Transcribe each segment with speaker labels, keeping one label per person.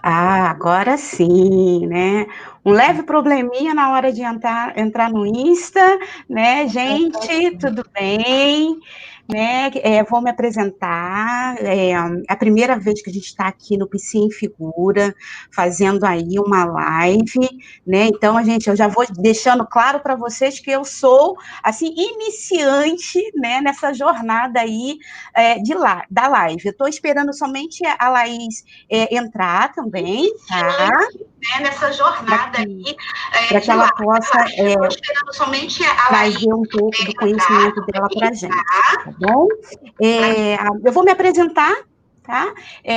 Speaker 1: Ah, agora sim, né? Um leve probleminha na hora de entrar no Insta, né, gente? Tudo bem? Né? Vou me apresentar. É a primeira vez que a gente está aqui no PC em Figura, fazendo aí uma live, né? Então, eu já vou deixando claro para vocês que eu sou, assim, iniciante, né, nessa jornada aí da live. Eu estou esperando somente a Laís entrar também, tá?
Speaker 2: Nessa jornada aí
Speaker 1: para que ela possa
Speaker 2: somente
Speaker 1: trazer um pouco do conhecimento dela para a gente, tá bom? Eu vou me apresentar, tá?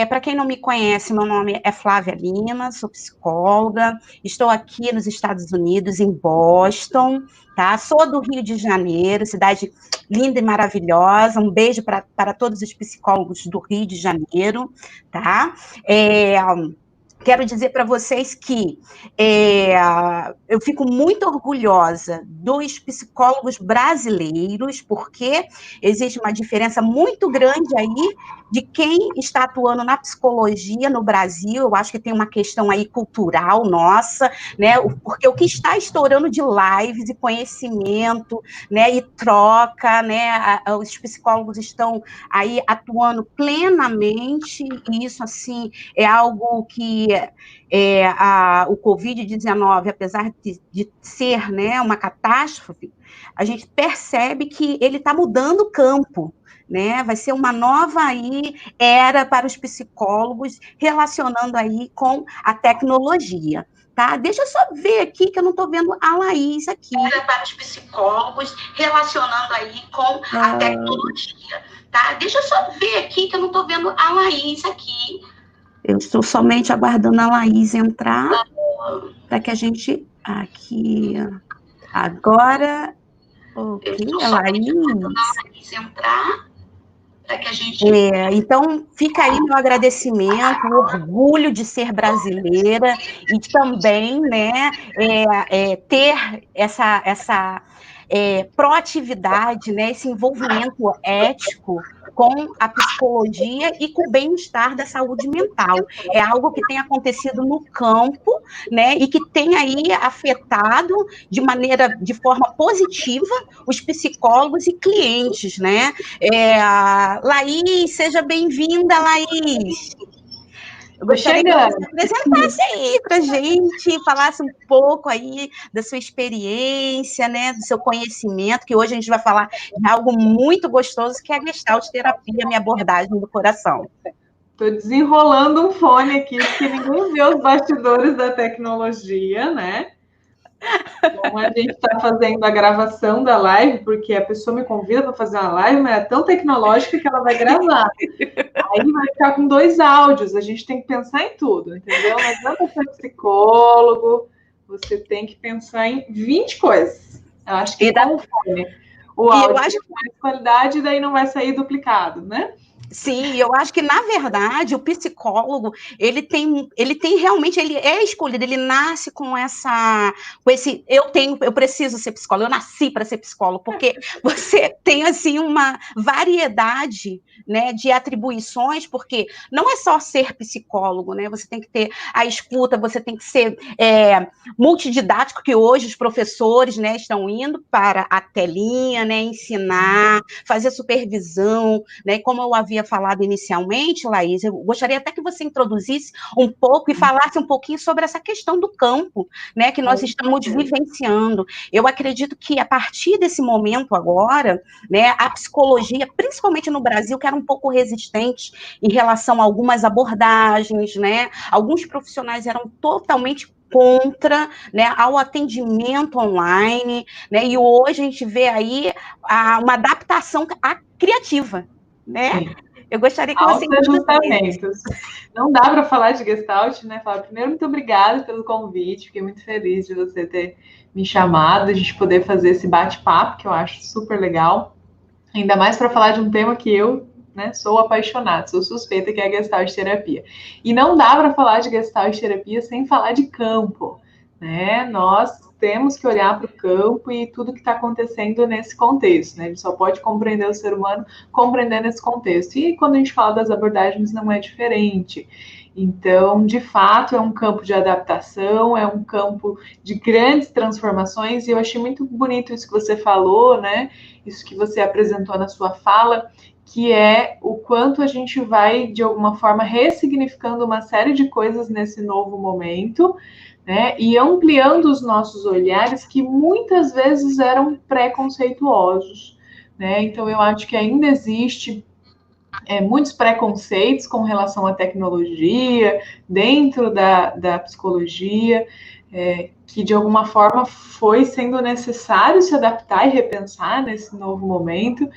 Speaker 1: Para quem não me conhece, meu nome é Flávia Lima, sou psicóloga, estou aqui nos Estados Unidos, em Boston, tá? Sou do Rio de Janeiro, cidade linda e maravilhosa, um beijo para todos os psicólogos do Rio de Janeiro, tá? Quero dizer para vocês que eu fico muito orgulhosa dos psicólogos brasileiros, porque existe uma diferença muito grande aí de quem está atuando na psicologia no Brasil. Eu acho que tem uma questão aí cultural nossa, né? Porque o que está estourando de lives e conhecimento, né? E troca, né? Os psicólogos estão aí atuando plenamente, e isso, assim, é algo que o Covid-19, apesar de ser, né, uma catástrofe, a gente percebe que ele está mudando o campo, né? Vai ser uma nova aí era para os psicólogos, relacionando aí com a tecnologia. Tá? Deixa eu só ver aqui, que eu não estou vendo a Laís aqui.
Speaker 2: Era para os psicólogos, relacionando aí com a tecnologia. Tá? Deixa eu só ver aqui, que eu não estou vendo a Laís aqui.
Speaker 1: Eu estou somente aguardando a Laís entrar, para que a gente... Aqui, agora... Ok, a Laís
Speaker 2: entrar, para que a gente...
Speaker 1: então, fica aí meu agradecimento, o orgulho de ser brasileira e também, né, ter essa proatividade, né, esse envolvimento ético com a psicologia e com o bem-estar da saúde mental. É algo que tem acontecido no campo, né, e que tem aí afetado de forma positiva os psicólogos e clientes, né? Laís, seja bem-vinda, Laís. Eu gostaria que você se apresentasse aí para a gente, falasse um pouco aí da sua experiência, né, do seu conhecimento, que hoje a gente vai falar de algo muito gostoso, que é a Gestalt terapia, minha abordagem do coração.
Speaker 3: Estou desenrolando um fone aqui, porque ninguém vê os bastidores da tecnologia, né? Então, a gente está fazendo a gravação da live, porque a pessoa me convida para fazer uma live, mas é tão tecnológica que ela vai gravar. Aí vai ficar com 2 áudios, a gente tem que pensar em tudo, entendeu? Não adianta ser psicólogo, você tem que pensar em 20 coisas. Eu acho que conforme o áudio tem mais qualidade, daí não vai sair duplicado, né?
Speaker 1: Sim, eu acho que, na verdade, o psicólogo, ele realmente, ele é escolhido, ele nasce com esse, eu preciso ser psicólogo, eu nasci para ser psicólogo, porque você tem, assim, uma variedade, né, de atribuições, porque não é só ser psicólogo, né, você tem que ter a escuta, você tem que ser multididático, que hoje os professores, né, estão indo para a telinha, né, ensinar, fazer supervisão, né, como eu havia falado inicialmente, Laís, eu gostaria até que você introduzisse um pouco e falasse um pouquinho sobre essa questão do campo, né, que nós estamos vivenciando. Eu acredito que, a partir desse momento agora, né, a psicologia, principalmente no Brasil, que era um pouco resistente em relação a algumas abordagens, né, alguns profissionais eram totalmente contra, né, ao atendimento online, né, e hoje a gente vê aí uma adaptação criativa, né? Sim. Eu gostaria que você...
Speaker 3: Ajustamentos. Não dá para falar de Gestalt, né? Primeiro, muito obrigada pelo convite, fiquei muito feliz de você ter me chamado, a gente poder fazer esse bate-papo, que eu acho super legal, ainda mais para falar de um tema que eu, né, sou apaixonada, sou suspeita, que é a Gestalt terapia. E não dá para falar de Gestalt terapia sem falar de campo, né? Nós temos que olhar para o campo e tudo que está acontecendo nesse contexto, né? A gente só pode compreender o ser humano compreendendo esse contexto. E quando a gente fala das abordagens, não é diferente. Então, de fato, é um campo de adaptação, é um campo de grandes transformações, e eu achei muito bonito isso que você falou, né? Isso que você apresentou na sua fala, que é o quanto a gente vai, de alguma forma, ressignificando uma série de coisas nesse novo momento, né? E ampliando os nossos olhares que muitas vezes eram preconceituosos, né? Então, eu acho que ainda existe muitos preconceitos com relação à tecnologia, dentro da psicologia, que de alguma forma foi sendo necessário se adaptar e repensar nesse novo momento,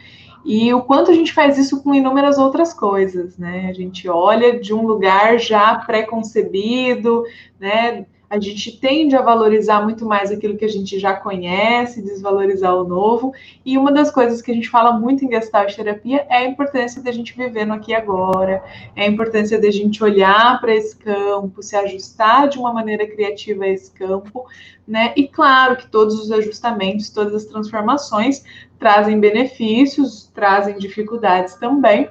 Speaker 3: e o quanto a gente faz isso com inúmeras outras coisas, né? A gente olha de um lugar já pré-concebido, né? A gente tende a valorizar muito mais aquilo que a gente já conhece, desvalorizar o novo. E uma das coisas que a gente fala muito em Gestalt terapia é a importância da gente viver no aqui e agora, é a importância da gente olhar para esse campo, se ajustar de uma maneira criativa a esse campo, né? E claro que todos os ajustamentos, todas as transformações trazem benefícios, trazem dificuldades também.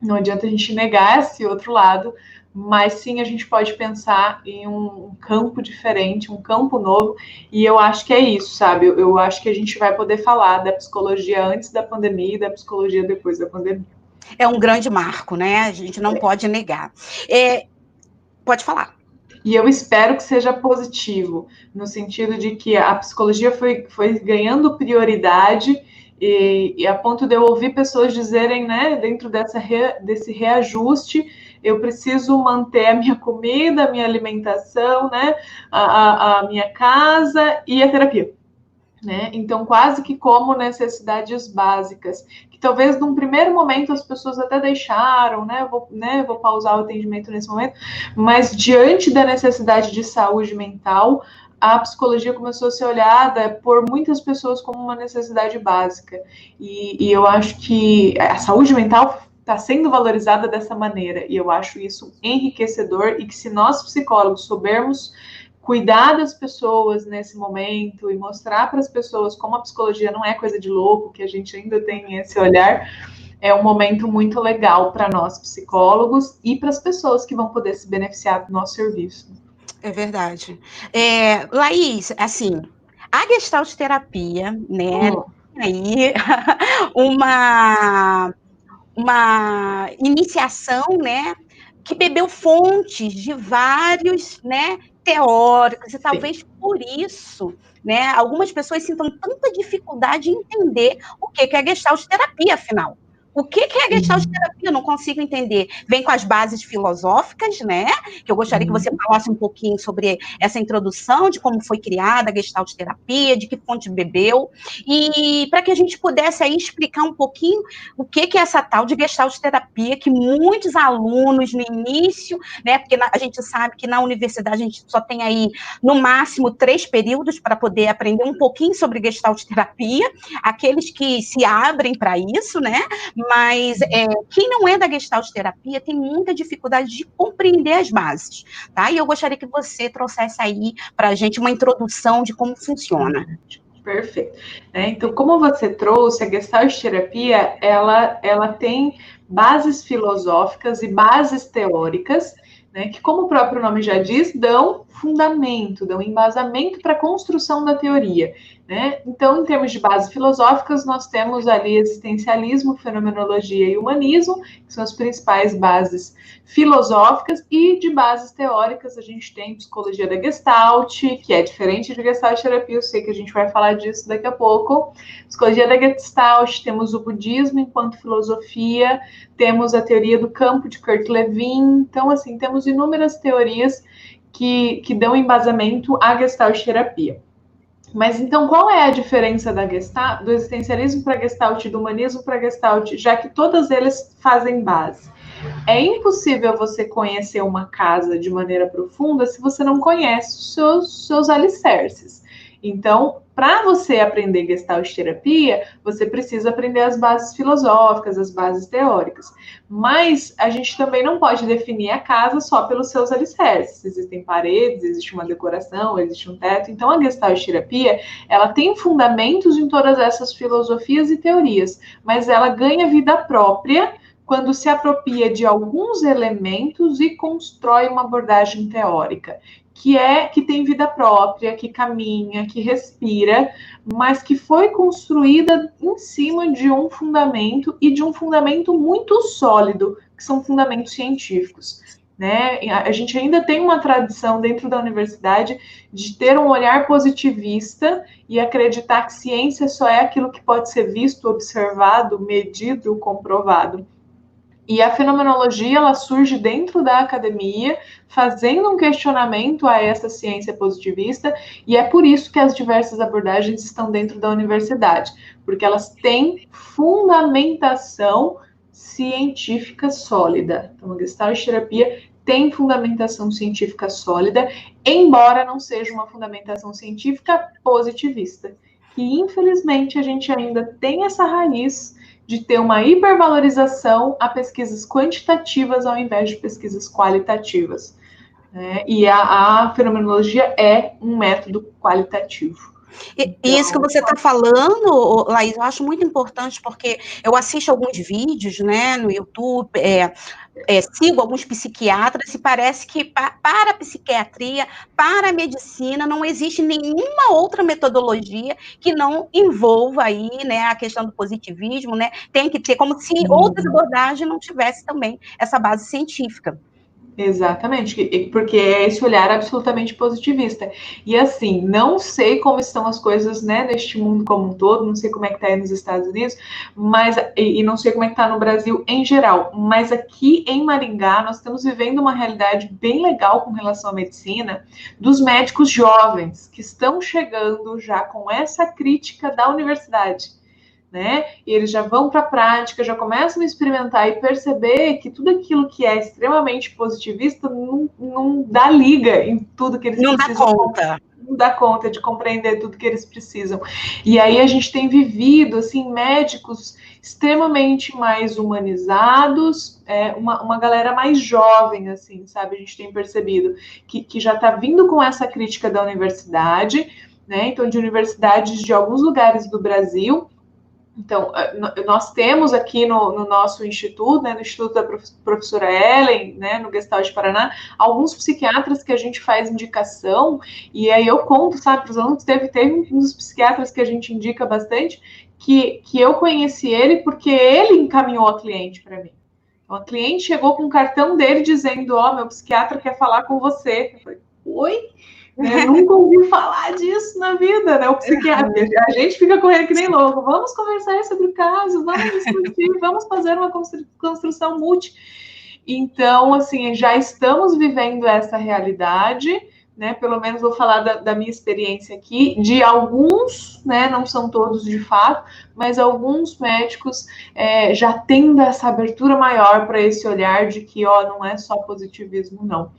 Speaker 3: Não adianta a gente negar esse outro lado, mas sim a gente pode pensar em um campo diferente, um campo novo, e eu acho que é isso, sabe? Eu acho que a gente vai poder falar da psicologia antes da pandemia e da psicologia depois da pandemia.
Speaker 1: É um grande marco, né? A gente não pode negar. Pode falar.
Speaker 3: E eu espero que seja positivo, no sentido de que a psicologia foi ganhando prioridade, e a ponto de eu ouvir pessoas dizerem, né, dentro desse reajuste, eu preciso manter a minha comida, a minha alimentação, né, a minha casa e a terapia. Né? Então, quase que como necessidades básicas, que talvez num primeiro momento as pessoas até deixaram, né? Vou pausar o atendimento nesse momento, mas diante da necessidade de saúde mental, a psicologia começou a ser olhada por muitas pessoas como uma necessidade básica. E eu acho que a saúde mental está sendo valorizada dessa maneira, e eu acho isso enriquecedor, e que se nós psicólogos soubermos cuidar das pessoas nesse momento e mostrar para as pessoas como a psicologia não é coisa de louco, que a gente ainda tem esse olhar, é um momento muito legal para nós psicólogos e para as pessoas que vão poder se beneficiar do nosso serviço.
Speaker 1: É verdade. Laís, assim, a Gestalt terapia, né, aí uma iniciação, né, que bebeu fontes de vários, né, teóricos, e talvez por isso, né, algumas pessoas sintam tanta dificuldade em entender o que é a Gestalt terapia, afinal. O que é a Gestalt terapia? Eu não consigo entender. Vem com as bases filosóficas, né? Que eu gostaria que você falasse um pouquinho sobre essa introdução de como foi criada a Gestalt terapia, de que fonte bebeu, e para que a gente pudesse aí explicar um pouquinho o que é essa tal de Gestalt terapia, que muitos alunos no início, né? Porque a gente sabe que na universidade a gente só tem aí, no máximo, 3 períodos para poder aprender um pouquinho sobre Gestalt terapia, aqueles que se abrem para isso, né? Mas quem não é da Gestalt terapia tem muita dificuldade de compreender as bases, tá? E eu gostaria que você trouxesse aí para a gente uma introdução de como funciona.
Speaker 3: Perfeito. Então, como você trouxe, a Gestalt terapia, ela tem bases filosóficas e bases teóricas, né, que, como o próprio nome já diz, dão fundamento, dão embasamento para a construção da teoria. Né? Então, em termos de bases filosóficas, nós temos ali existencialismo, fenomenologia e humanismo, que são as principais bases filosóficas, e de bases teóricas a gente tem psicologia da Gestalt, que é diferente de Gestalt terapia, eu sei que a gente vai falar disso daqui a pouco. Psicologia da Gestalt, temos o budismo enquanto filosofia, temos a teoria do campo de Kurt Lewin, então, assim, temos inúmeras teorias que dão embasamento à Gestalt terapia. Mas então, qual é a diferença da Gestalt, do existencialismo para a Gestalt e do humanismo para a Gestalt, já que todas eles fazem base? É impossível você conhecer uma casa de maneira profunda se você não conhece os seus alicerces. Então, para você aprender Gestalt terapia, você precisa aprender as bases filosóficas, as bases teóricas. Mas a gente também não pode definir a casa só pelos seus alicerces. Existem paredes, existe uma decoração, existe um teto. Então, a Gestalt terapia, ela tem fundamentos em todas essas filosofias e teorias, mas ela ganha vida própria quando se apropria de alguns elementos e constrói uma abordagem teórica, que tem vida própria, que caminha, que respira, mas que foi construída em cima de um fundamento e de um fundamento muito sólido, que são fundamentos científicos. Né? A gente ainda tem uma tradição dentro da universidade de ter um olhar positivista e acreditar que ciência só é aquilo que pode ser visto, observado, medido, comprovado. E a fenomenologia, ela surge dentro da academia, fazendo um questionamento a essa ciência positivista, e é por isso que as diversas abordagens estão dentro da universidade, porque elas têm fundamentação científica sólida. Então, a Gestalt terapia tem fundamentação científica sólida, embora não seja uma fundamentação científica positivista, que infelizmente a gente ainda tem essa raiz de ter uma hipervalorização a pesquisas quantitativas ao invés de pesquisas qualitativas. Né? E a fenomenologia é um método qualitativo.
Speaker 1: E isso que você está falando, Laís, eu acho muito importante, porque eu assisto alguns vídeos, né, no YouTube, sigo alguns psiquiatras, e parece que para a psiquiatria, para a medicina, não existe nenhuma outra metodologia que não envolva aí, né, a questão do positivismo, né, tem que ter, como se outras abordagens não tivessem também essa base científica.
Speaker 3: Exatamente, porque é esse olhar absolutamente positivista. E assim, não sei como estão as coisas, né, neste mundo como um todo, não sei como é que está aí nos Estados Unidos, mas e não sei como é que está no Brasil em geral, mas aqui em Maringá nós estamos vivendo uma realidade bem legal com relação à medicina, dos médicos jovens que estão chegando já com essa crítica da universidade. Né? E eles já vão para a prática, já começam a experimentar e perceber que tudo aquilo que é extremamente positivista não dá liga em tudo que eles precisam. Não dá conta de compreender tudo que eles precisam. E aí a gente tem vivido, assim, médicos extremamente mais humanizados, uma galera mais jovem, assim, sabe? A gente tem percebido que já está vindo com essa crítica da universidade, né? Então, de universidades de alguns lugares do Brasil. Então, nós temos aqui no nosso instituto, né, no Instituto da Professora Ellen, né, no Gestalt Paraná, alguns psiquiatras que a gente faz indicação, e aí eu conto, sabe, para os alunos, teve um dos psiquiatras que a gente indica bastante, que eu conheci ele porque ele encaminhou a cliente para mim. Então, a cliente chegou com o cartão dele dizendo, meu psiquiatra quer falar com você. Eu falei, oi? Eu nunca ouvi falar disso na vida, né? O psiquiatra, a gente fica correndo que nem louco. Vamos conversar sobre o caso, vamos discutir, vamos fazer uma construção multi. Então, assim, já estamos vivendo essa realidade, né? Pelo menos vou falar da minha experiência aqui, de alguns, né? Não são todos de fato, mas alguns médicos já tendo essa abertura maior para esse olhar de que, não é só positivismo, não.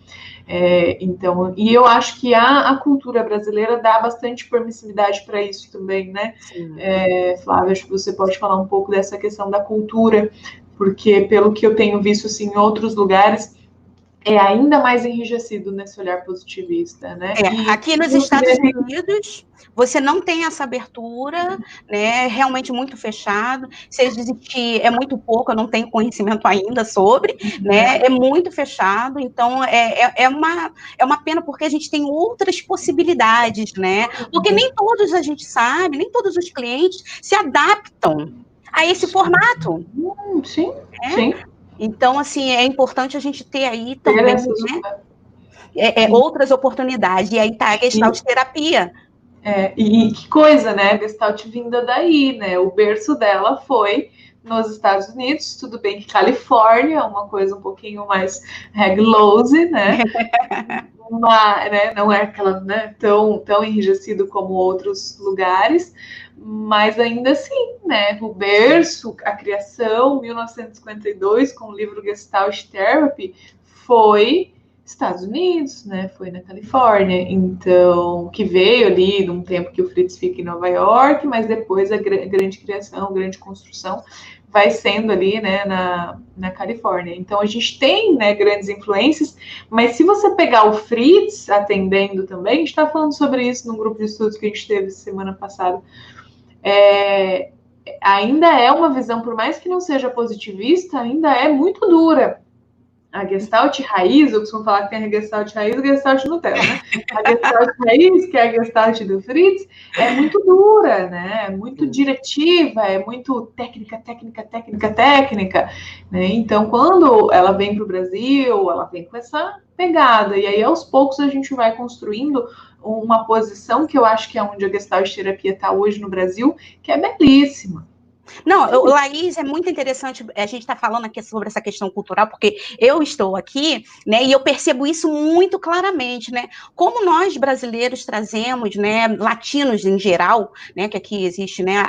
Speaker 3: Então, e eu acho que a cultura brasileira dá bastante permissividade para isso também, né? Flávia, acho que você pode falar um pouco dessa questão da cultura, porque pelo que eu tenho visto assim, em outros lugares, é ainda mais enrijecido nesse olhar positivista, né?
Speaker 1: Aqui nos Estados Unidos, você não tem essa abertura, né? Realmente muito fechado. Se existir, é muito pouco, eu não tenho conhecimento ainda sobre, né? É muito fechado, então é uma pena, porque a gente tem outras possibilidades, né? Porque nem todos a gente sabe, nem todos os clientes se adaptam a esse formato.
Speaker 3: Sim, sim.
Speaker 1: Então, assim, é importante a gente ter aí também, né, outras oportunidades. E aí está a Gestalt terapia.
Speaker 3: E que coisa, né? A Gestalt vinda daí, né? O berço dela foi nos Estados Unidos, tudo bem que Califórnia é uma coisa um pouquinho mais reglose, né? Né? Não é aquela, né, tão enrijecido como outros lugares, mas ainda assim, né? O berço, a criação, 1952, com o livro Gestalt Therapy, foi Estados Unidos, né? Foi na Califórnia, então, que veio ali de um tempo que o Fritz fica em Nova York, mas depois a grande criação, a grande construção vai sendo ali, né, na Califórnia. Então, a gente tem, né, grandes influências, mas se você pegar o Fritz atendendo também, a gente está falando sobre isso num grupo de estudos que a gente teve semana passada, ainda é uma visão, por mais que não seja positivista, ainda é muito dura. A Gestalt raiz, eu costumo falar que tem a Gestalt raiz e a Gestalt Nutella, né? A Gestalt raiz, que é a Gestalt do Fritz, é muito dura, né? É muito diretiva, é muito técnica, né? Então, quando ela vem para o Brasil, ela vem com essa pegada, e aí aos poucos a gente vai construindo uma posição que eu acho que é onde a Gestalt terapia está hoje no Brasil, que é belíssima.
Speaker 1: Não, Laís, é muito interessante a gente estar falando aqui sobre essa questão cultural, porque eu estou aqui, né, e eu percebo isso muito claramente, né, como nós brasileiros trazemos, né, latinos em geral, né, que aqui existe, né,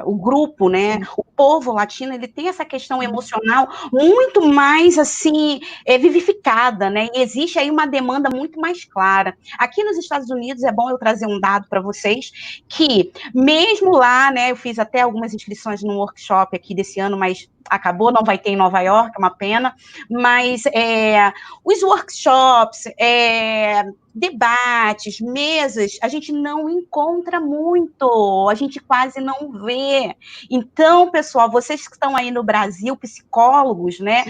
Speaker 1: o grupo, né, o povo latino, ele tem essa questão emocional muito mais, assim, vivificada, né, e existe aí uma demanda muito mais clara. Aqui nos Estados Unidos, é bom eu trazer um dado para vocês, que mesmo lá, né, eu fiz até algumas inscrições num workshop aqui desse ano, mas acabou, não vai ter em Nova York, é uma pena, mas os workshops, debates, mesas, a gente não encontra muito, a gente quase não vê. Então, pessoal, vocês que estão aí no Brasil, psicólogos, né,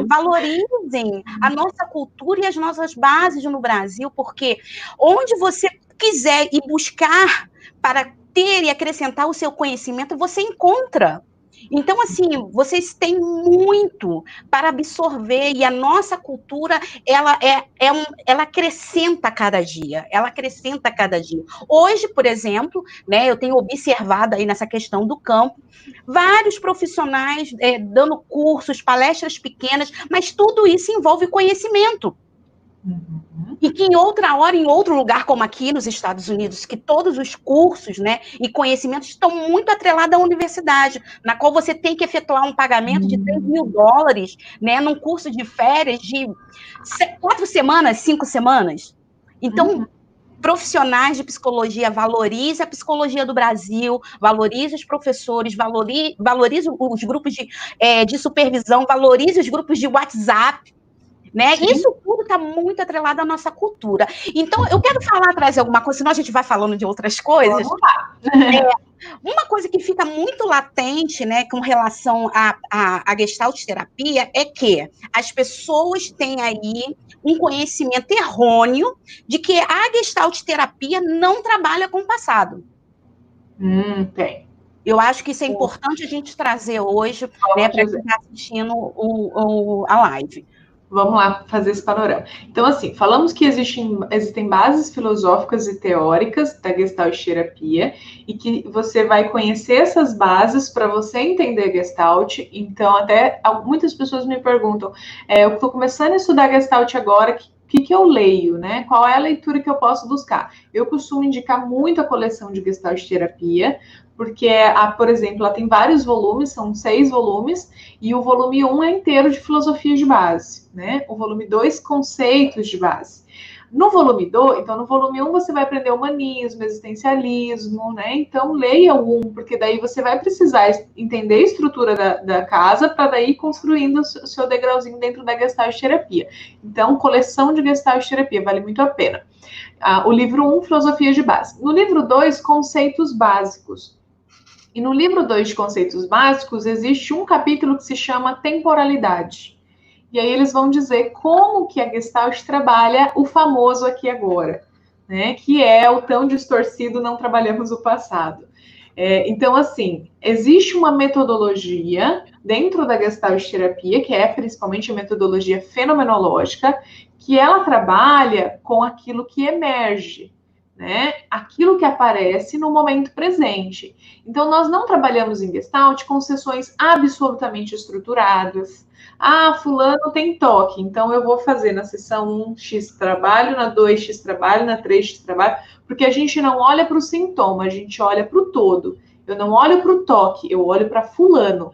Speaker 1: valorizem a nossa cultura e as nossas bases no Brasil, porque onde você quiser ir buscar para ter e acrescentar o seu conhecimento, você encontra. Então, assim, vocês têm muito para absorver, e a nossa cultura, ela acrescenta a cada dia, Hoje, por exemplo, né, eu tenho observado aí nessa questão do campo, vários profissionais dando cursos, palestras pequenas, mas tudo isso envolve conhecimento. E que em outra hora, em outro lugar, como aqui nos Estados Unidos, que todos os cursos, né, e conhecimentos estão muito atrelados à universidade, na qual você tem que efetuar um pagamento de $3.000, né, num curso de férias de 4 semanas, 5 semanas. Então, profissionais de psicologia, valorize a psicologia do Brasil, valorize os professores, valorize os grupos de supervisão, valorize os grupos de WhatsApp, né? Isso tudo está muito atrelado à nossa cultura. Então, eu quero trazer alguma coisa, senão a gente vai falando de outras coisas.
Speaker 3: Vamos lá.
Speaker 1: Uma coisa que fica muito latente, né, com relação à Gestalt terapia, é que as pessoas têm aí um conhecimento errôneo de que a Gestalt terapia não trabalha com o passado.
Speaker 3: Tem.
Speaker 1: Eu acho que isso é importante a gente trazer hoje, né, para quem está assistindo a live.
Speaker 3: Vamos lá fazer esse panorama. Então, assim, falamos que existem bases filosóficas e teóricas da Gestalt terapia e que você vai conhecer essas bases para você entender Gestalt. Então, até muitas pessoas me perguntam, eu estou começando a estudar Gestalt agora, o que eu leio, né? Qual é a leitura que eu posso buscar? Eu costumo indicar muito a coleção de Gestalt terapia, porque, por exemplo, ela tem vários volumes, são 6 volumes, e o volume 1 é inteiro de filosofia de base, né? O volume 2, conceitos de base. No volume 2, então, no volume 1 você vai aprender humanismo, existencialismo, né? Então, leia o 1, porque daí você vai precisar entender a estrutura da casa para daí ir construindo o seu degrauzinho dentro da Gestalt terapia. Então, coleção de Gestalt terapia, vale muito a pena. O livro 1, filosofia de base. No livro 2, conceitos básicos. E no livro 2 de conceitos básicos, existe um capítulo que se chama temporalidade. E aí eles vão dizer como que a Gestalt trabalha o famoso aqui agora, né? Que é o tão distorcido não trabalhamos o passado. Então, assim, existe uma metodologia dentro da Gestalt terapia, que é principalmente a metodologia fenomenológica, que ela trabalha com aquilo que emerge, né? Aquilo que aparece no momento presente. Então, nós não trabalhamos em Gestalt com sessões absolutamente estruturadas. Fulano tem toque, então eu vou fazer na sessão 1 X trabalho, na 2 X trabalho, na 3 X trabalho, porque a gente não olha para o sintoma, a gente olha para o todo. Eu não olho para o toque, eu olho para fulano.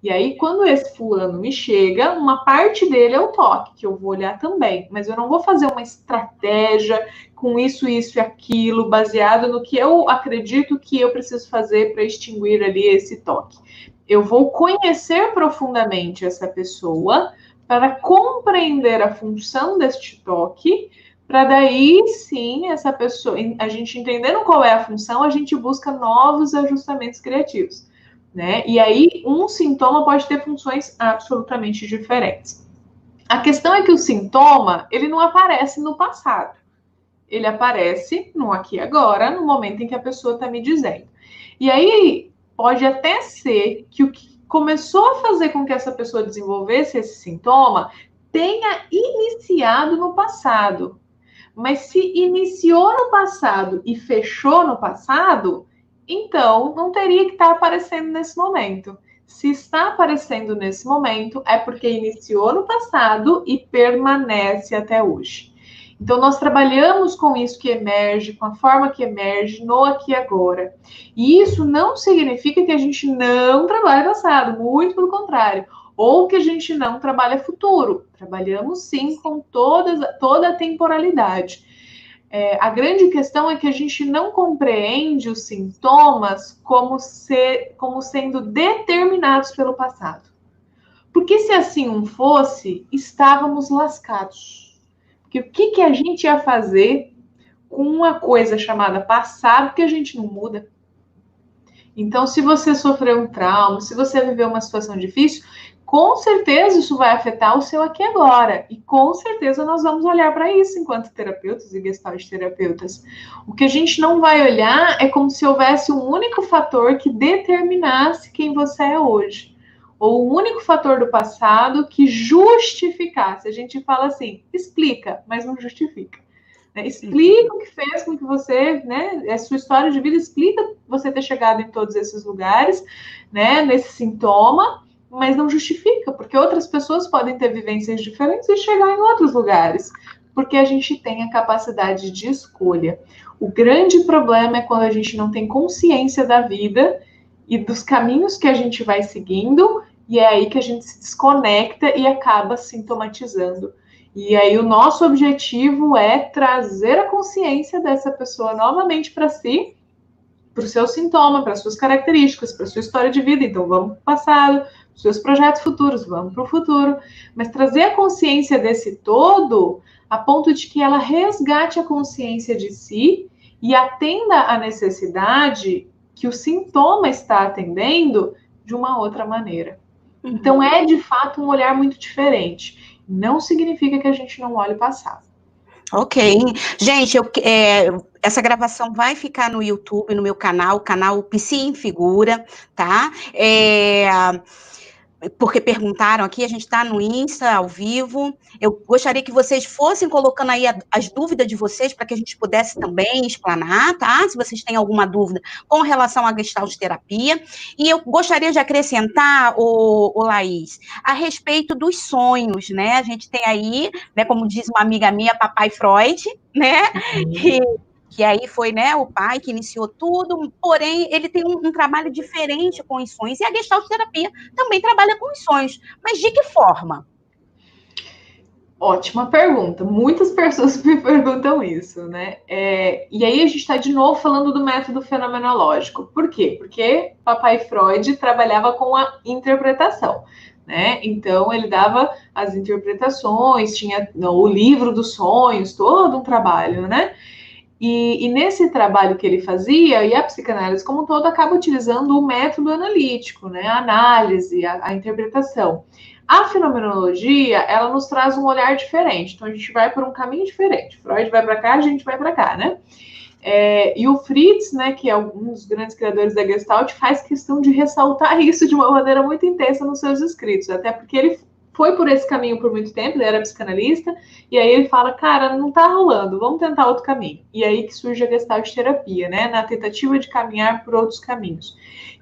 Speaker 3: E aí, quando esse fulano me chega, uma parte dele é o toque, que eu vou olhar também. Mas eu não vou fazer uma estratégia com isso, isso e aquilo, baseado no que eu acredito que eu preciso fazer para extinguir ali esse toque. Eu vou conhecer profundamente essa pessoa para compreender a função deste toque, para daí sim essa pessoa, a gente entendendo qual é a função, a gente busca novos ajustamentos criativos. Né? E aí, um sintoma pode ter funções absolutamente diferentes. A questão é que o sintoma, ele não aparece no passado. Ele aparece no aqui e agora, no momento em que a pessoa está me dizendo. E aí, pode até ser que o que começou a fazer com que essa pessoa desenvolvesse esse sintoma tenha iniciado no passado. Mas se iniciou no passado e fechou no passado, então não teria que estar aparecendo nesse momento. Se está aparecendo nesse momento, é porque iniciou no passado e permanece até hoje. Então, nós trabalhamos com isso que emerge, com a forma que emerge, no aqui e agora. E isso não significa que a gente não trabalha passado, muito pelo contrário. Ou que a gente não trabalha futuro. Trabalhamos, sim, com toda a temporalidade. A grande questão é que a gente não compreende os sintomas como sendo determinados pelo passado. Porque se assim não fosse, estávamos lascados. Porque o que a gente ia fazer com uma coisa chamada passado que a gente não muda? Então, se você sofreu um trauma, se você viveu uma situação difícil, com certeza isso vai afetar o seu aqui e agora. E com certeza nós vamos olhar para isso enquanto terapeutas e gestalt terapeutas. O que a gente não vai olhar é como se houvesse um único fator que determinasse quem você é hoje. Ou um único fator do passado que justificasse. A gente fala assim, explica, mas não justifica. Explica o que fez com que você, né, a sua história de vida, explica você ter chegado em todos esses lugares, né, nesse sintoma, mas não justifica, porque outras pessoas podem ter vivências diferentes e chegar em outros lugares, porque a gente tem a capacidade de escolha. O grande problema é quando a gente não tem consciência da vida e dos caminhos que a gente vai seguindo, e é aí que a gente se desconecta e acaba sintomatizando. E aí o nosso objetivo é trazer a consciência dessa pessoa novamente para si, para o seu sintoma, para as suas características, para a sua história de vida. Então vamos para o passado, seus projetos futuros, vamos para o futuro, mas trazer a consciência desse todo a ponto de que ela resgate a consciência de si e atenda à necessidade que o sintoma está atendendo de uma outra maneira. Então é, de fato, um olhar muito diferente. Não significa que a gente não olhe o passado.
Speaker 1: Ok. Gente, essa gravação vai ficar no YouTube, no meu canal, o canal Psi em Figura, tá? Porque perguntaram aqui, a gente está no Insta, ao vivo. Eu gostaria que vocês fossem colocando aí as dúvidas de vocês, para que a gente pudesse também explanar, tá? Se vocês têm alguma dúvida com relação à gestalt terapia. E eu gostaria de acrescentar, o Laís, a respeito dos sonhos, né? A gente tem aí, né, como diz uma amiga minha, Papai Freud, né? Que aí foi, né, o pai que iniciou tudo, porém, ele tem um trabalho diferente com os sonhos, e a gestalt terapia também trabalha com os sonhos, mas de que forma?
Speaker 3: Ótima pergunta, muitas pessoas me perguntam isso, né? E aí a gente está de novo falando do método fenomenológico. Por quê? Porque Papai Freud trabalhava com a interpretação, né? Então ele dava as interpretações, tinha o livro dos sonhos, todo um trabalho, né? E nesse trabalho que ele fazia, e a psicanálise como um todo acaba utilizando o método analítico, né? A análise, a interpretação. A fenomenologia, ela nos traz um olhar diferente. Então, a gente vai por um caminho diferente. Freud vai para cá, a gente vai para cá, né? E o Fritz, né, que é um dos grandes criadores da Gestalt, faz questão de ressaltar isso de uma maneira muito intensa nos seus escritos. Até porque ele foi por esse caminho por muito tempo, ele era psicanalista, e aí ele fala, cara, não tá rolando, vamos tentar outro caminho. E aí que surge a Gestalt terapia, né, na tentativa de caminhar por outros caminhos,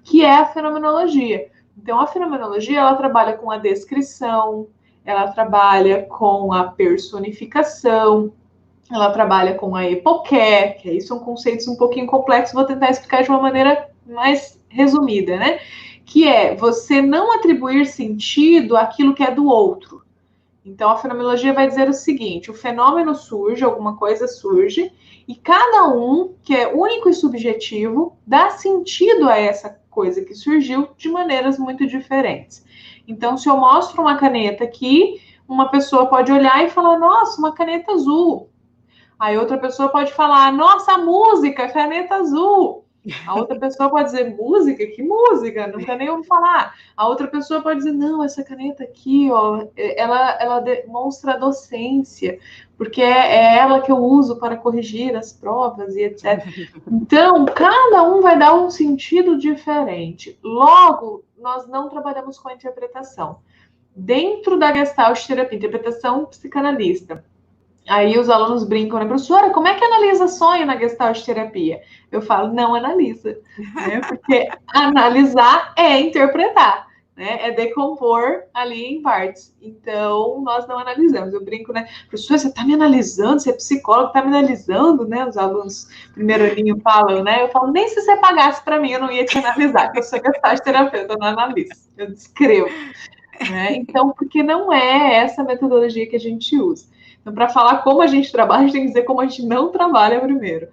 Speaker 3: que é a fenomenologia. Então, a fenomenologia, ela trabalha com a descrição, ela trabalha com a personificação, ela trabalha com a epoqué, que aí são conceitos um pouquinho complexos, vou tentar explicar de uma maneira mais resumida, né? que é você não atribuir sentido àquilo que é do outro. Então, a fenomenologia vai dizer o seguinte: o fenômeno surge, alguma coisa surge, e cada um, que é único e subjetivo, dá sentido a essa coisa que surgiu de maneiras muito diferentes. Então, se eu mostro uma caneta aqui, uma pessoa pode olhar e falar, nossa, uma caneta azul. Aí outra pessoa pode falar, nossa, música, caneta azul. A outra pessoa pode dizer, música? Que música? Nunca nem ouvi falar. A outra pessoa pode dizer, não, essa caneta aqui, ó, ela demonstra docência, porque é ela que eu uso para corrigir as provas e etc. Então, cada um vai dar um sentido diferente. Logo, nós não trabalhamos com a interpretação. Dentro da Gestalt terapia, interpretação psicanalista, aí os alunos brincam, né, professora, como é que analisa sonho na Gestalt terapia? Eu falo, não analisa, né? Porque analisar é interpretar, né? É decompor ali em partes. Então, nós não analisamos. Eu brinco, né? Professora, você está me analisando? Você é psicólogo, está me analisando, né? Os alunos primeiro aninho falam, né? Eu falo, nem se você pagasse para mim, eu não ia te analisar, porque eu sou Gestalt terapeuta, eu não analiso, eu descrevo. Né? Então, porque não é essa metodologia que a gente usa. Então, para falar como a gente trabalha, a gente tem que dizer como a gente não trabalha primeiro.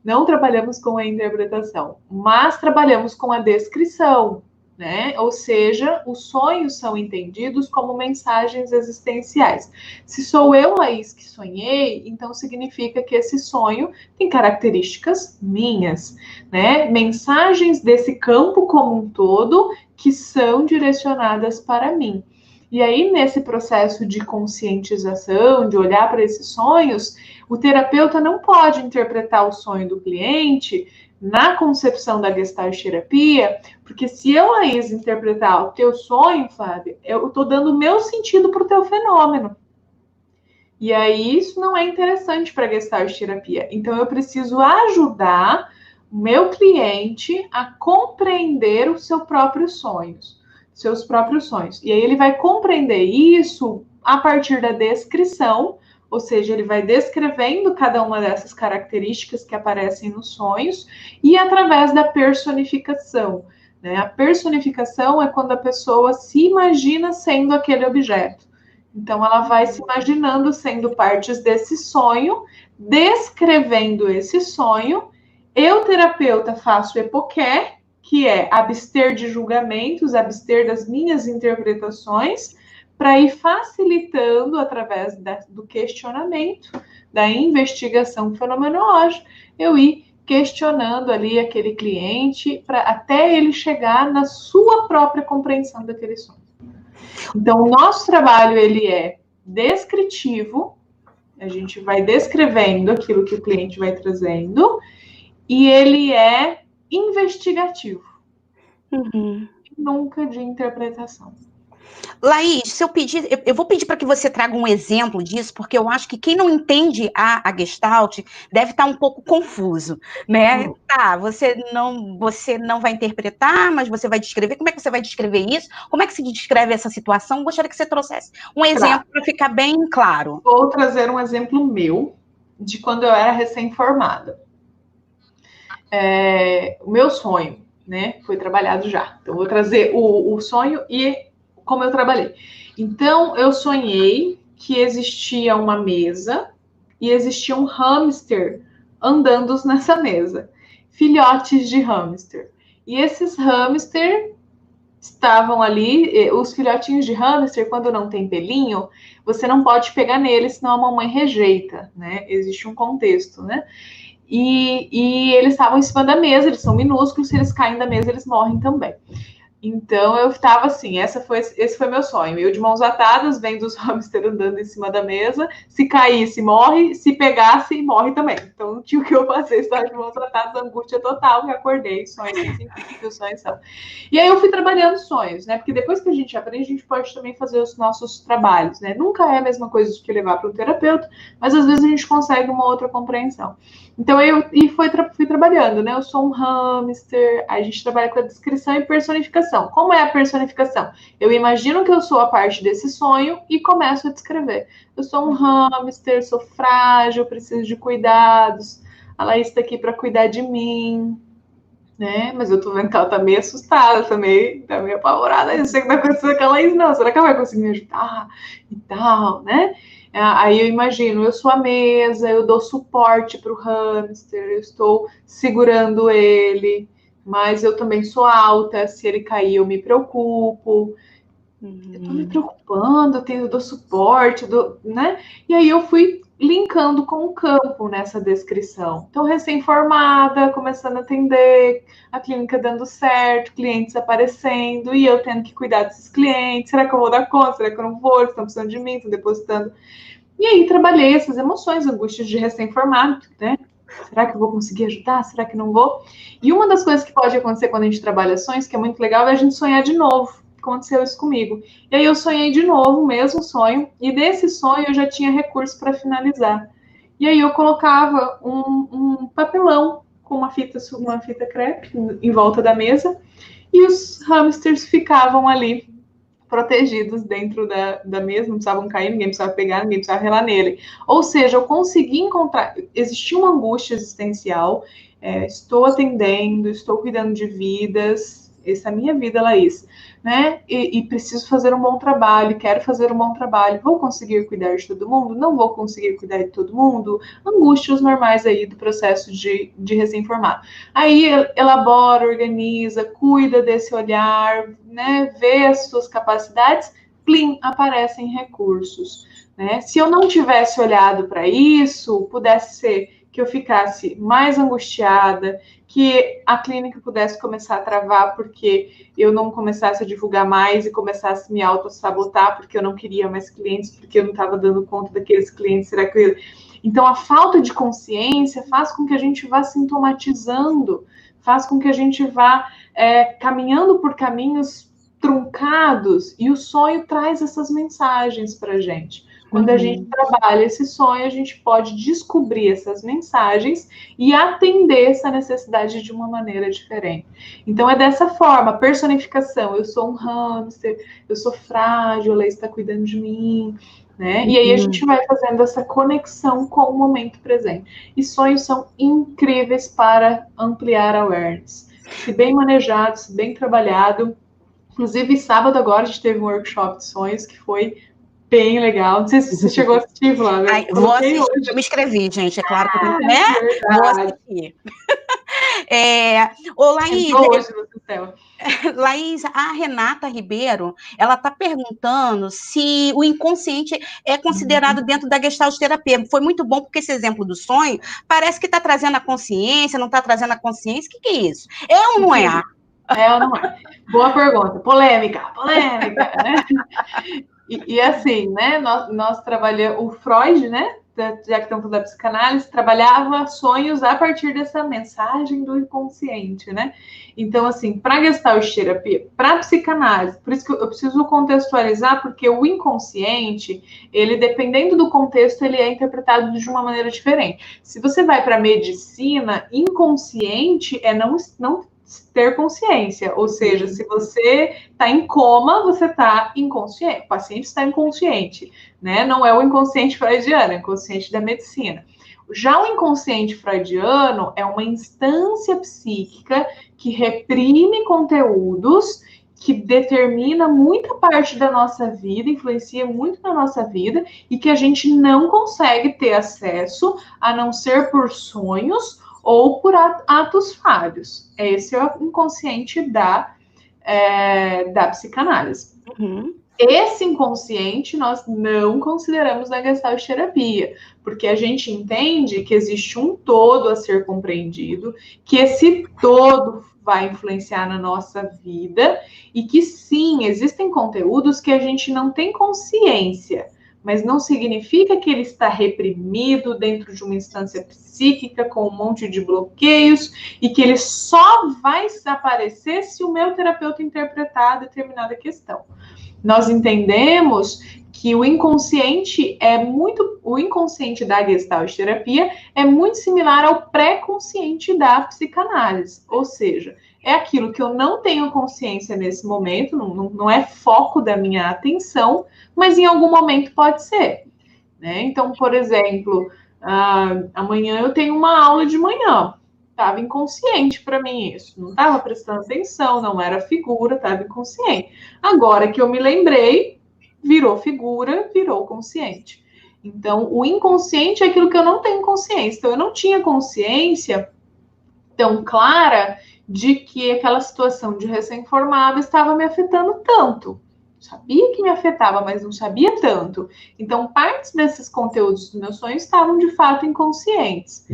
Speaker 3: Não trabalhamos com a interpretação, mas trabalhamos com a descrição, né? Ou seja, os sonhos são entendidos como mensagens existenciais. Se sou eu, Laís, que sonhei, então significa que esse sonho tem características minhas, né? Mensagens desse campo como um todo que são direcionadas para mim. E aí, nesse processo de conscientização, de olhar para esses sonhos, o terapeuta não pode interpretar o sonho do cliente na concepção da Gestalt terapia, porque se eu, Laís, interpretar o teu sonho, Flávia, eu estou dando o meu sentido para o teu fenômeno. E aí, isso não é interessante para a Gestalt terapia. Então, eu preciso ajudar o meu cliente a compreender os seus próprios sonhos. E aí ele vai compreender isso a partir da descrição, ou seja, ele vai descrevendo cada uma dessas características que aparecem nos sonhos e através da personificação, né? A personificação é quando a pessoa se imagina sendo aquele objeto. Então, ela vai se imaginando sendo partes desse sonho, descrevendo esse sonho. Eu, terapeuta, faço epoqué, que é abster de julgamentos, abster das minhas interpretações, para ir facilitando, através do questionamento, da investigação fenomenológica, eu ir questionando ali aquele cliente, até ele chegar na sua própria compreensão daquele sonho. Então, o nosso trabalho, ele é descritivo, a gente vai descrevendo aquilo que o cliente vai trazendo, e ele é investigativo. Nunca de interpretação.
Speaker 1: Laís, se eu pedir, eu vou pedir para que você traga um exemplo disso, porque eu acho que quem não entende a Gestalt deve estar um pouco confuso, né? Tá, você não vai interpretar, mas você vai descrever. Como é que você vai descrever isso? Como é que se descreve essa situação? Gostaria que você trouxesse um exemplo para ficar bem claro.
Speaker 3: Vou trazer um exemplo meu de quando eu era recém-formada. O meu sonho, né, foi trabalhado já. Então, vou trazer o sonho e como eu trabalhei. Então, eu sonhei que existia uma mesa e existia um hamster andando nessa mesa. Filhotes de hamster. E esses hamster estavam ali, os filhotinhos de hamster, quando não tem pelinho, você não pode pegar neles, senão a mamãe rejeita, né? Existe um contexto, né? E eles estavam em cima da mesa, eles são minúsculos, se eles caem da mesa, eles morrem também. Então, eu estava assim, esse foi meu sonho. Eu de mãos atadas, vendo os hamsters andando em cima da mesa. Se caísse, morre. Se pegasse, morre também. Então, não tinha o que eu fazer. Estava de mãos atadas, angústia total. Me acordei, sonhos sem sentido, que os sonhos são. E aí, eu fui trabalhando sonhos, né? Porque depois que a gente aprende, a gente pode também fazer os nossos trabalhos, né? Nunca é a mesma coisa do que levar para um terapeuta, mas às vezes a gente consegue uma outra compreensão. Então, fui trabalhando, né? Eu sou um hamster, a gente trabalha com a descrição e personificação. Como é a personificação? Eu imagino que eu sou a parte desse sonho e começo a descrever. Eu sou um hamster, sou frágil, preciso de cuidados. A Laís está aqui para cuidar de mim. né? Mas eu tô vendo que ela tá meio assustada, tá meio apavorada. Eu sei que vai acontecer com a Laís, não. Será que ela vai conseguir me ajudar e tal, né? Aí eu imagino, eu sou a mesa, eu dou suporte para o hamster, eu estou segurando ele, mas eu também sou alta, se ele cair eu me preocupo. Eu tô me preocupando, eu dou suporte, né? E aí eu fui linkando com o campo nessa descrição. Então, recém-formada, começando a atender, a clínica dando certo, clientes aparecendo, e eu tendo que cuidar desses clientes. Será que eu vou dar conta? Será que eu não vou? Eles estão precisando de mim, estão depositando. E aí trabalhei essas emoções, angústias de recém-formado, né? Será que eu vou conseguir ajudar? Será que não vou? E uma das coisas que pode acontecer quando a gente trabalha sonhos, que é muito legal, é a gente sonhar de novo. Aconteceu isso comigo. E aí eu sonhei de novo, o mesmo sonho, e desse sonho eu já tinha recurso para finalizar. E aí eu colocava um papelão com uma fita crepe em volta da mesa, e os hamsters ficavam ali protegidos dentro da mesa, não precisavam cair, ninguém precisava pegar, ninguém precisava relar nele. Ou seja, eu consegui encontrar, existia uma angústia existencial, estou atendendo, estou cuidando de vidas, essa é a minha vida, Laís, né? E preciso fazer um bom trabalho, quero fazer um bom trabalho, vou conseguir cuidar de todo mundo? Não vou conseguir cuidar de todo mundo? Angústias normais aí do processo de recém-formado. Aí elabora, organiza, cuida desse olhar, né? Vê as suas capacidades, plim, aparecem recursos, né? Se eu não tivesse olhado para isso, pudesse ser que eu ficasse mais angustiada, que a clínica pudesse começar a travar porque eu não começasse a divulgar mais e começasse a me auto-sabotar porque eu não queria mais clientes, porque eu não estava dando conta daqueles clientes. Será que eu... Então, a falta de consciência faz com que a gente vá sintomatizando, faz com que a gente vá caminhando por caminhos truncados, e o sonho traz essas mensagens para a gente. Quando a gente trabalha esse sonho, a gente pode descobrir essas mensagens e atender essa necessidade de uma maneira diferente. Então, é dessa forma, personificação. Eu sou um hamster, eu sou frágil, ela está cuidando de mim, né? E aí a gente vai fazendo essa conexão com o momento presente. E sonhos são incríveis para ampliar a awareness. Se bem manejado, se bem trabalhado. Inclusive, sábado agora a gente teve um workshop de sonhos que foi bem legal. Não sei se você chegou a assistir, Flávia.
Speaker 1: Vou assistir, hoje. Eu me inscrevi, gente. É claro que eu tenho que, né? Vou assistir. Ô, Laís, Laís, a Renata Ribeiro, ela está perguntando se o inconsciente é considerado dentro da Gestalt terapia. Foi muito bom, porque esse exemplo do sonho parece que está trazendo a consciência, não está trazendo a consciência. O que é isso? É ou não é?
Speaker 3: É ou não é? Boa pergunta. Polêmica, né? E assim, né, nós trabalhamos, o Freud, né, já que estamos falando da psicanálise, trabalhava sonhos a partir dessa mensagem do inconsciente, né? Então, assim, para Gestalt terapia, para psicanálise, por isso que eu preciso contextualizar, porque o inconsciente, ele, dependendo do contexto, ele é interpretado de uma maneira diferente. Se você vai para medicina, inconsciente é não ter consciência, ou seja, se você está em coma, você está inconsciente, o paciente está inconsciente, né? Não é o inconsciente freudiano, é o inconsciente da medicina. Já o inconsciente freudiano é uma instância psíquica que reprime conteúdos, que determina muita parte da nossa vida, influencia muito na nossa vida, e que a gente não consegue ter acesso, a não ser por sonhos ou por atos falhos. Esse é o inconsciente da psicanálise. Esse inconsciente nós não consideramos na Gestalt terapia, porque a gente entende que existe um todo a ser compreendido, que esse todo vai influenciar na nossa vida, e que sim, existem conteúdos que a gente não tem consciência, mas não significa que ele está reprimido dentro de uma instância psíquica com um monte de bloqueios e que ele só vai aparecer se o meu terapeuta interpretar determinada questão. Nós entendemos que o inconsciente da Gestalt terapia é muito similar ao pré-consciente da psicanálise, ou seja, é aquilo que eu não tenho consciência nesse momento, não é foco da minha atenção, mas em algum momento pode ser, né? Então, por exemplo, amanhã eu tenho uma aula de manhã, Estava inconsciente para mim isso. Não estava prestando atenção, não era figura, estava inconsciente. Agora que eu me lembrei, virou figura, virou consciente. Então, o inconsciente é aquilo que eu não tenho consciência. Então, eu não tinha consciência tão clara de que aquela situação de recém-formada estava me afetando tanto. Sabia que me afetava, mas não sabia tanto. Então, partes desses conteúdos do meu sonho estavam, de fato, inconscientes.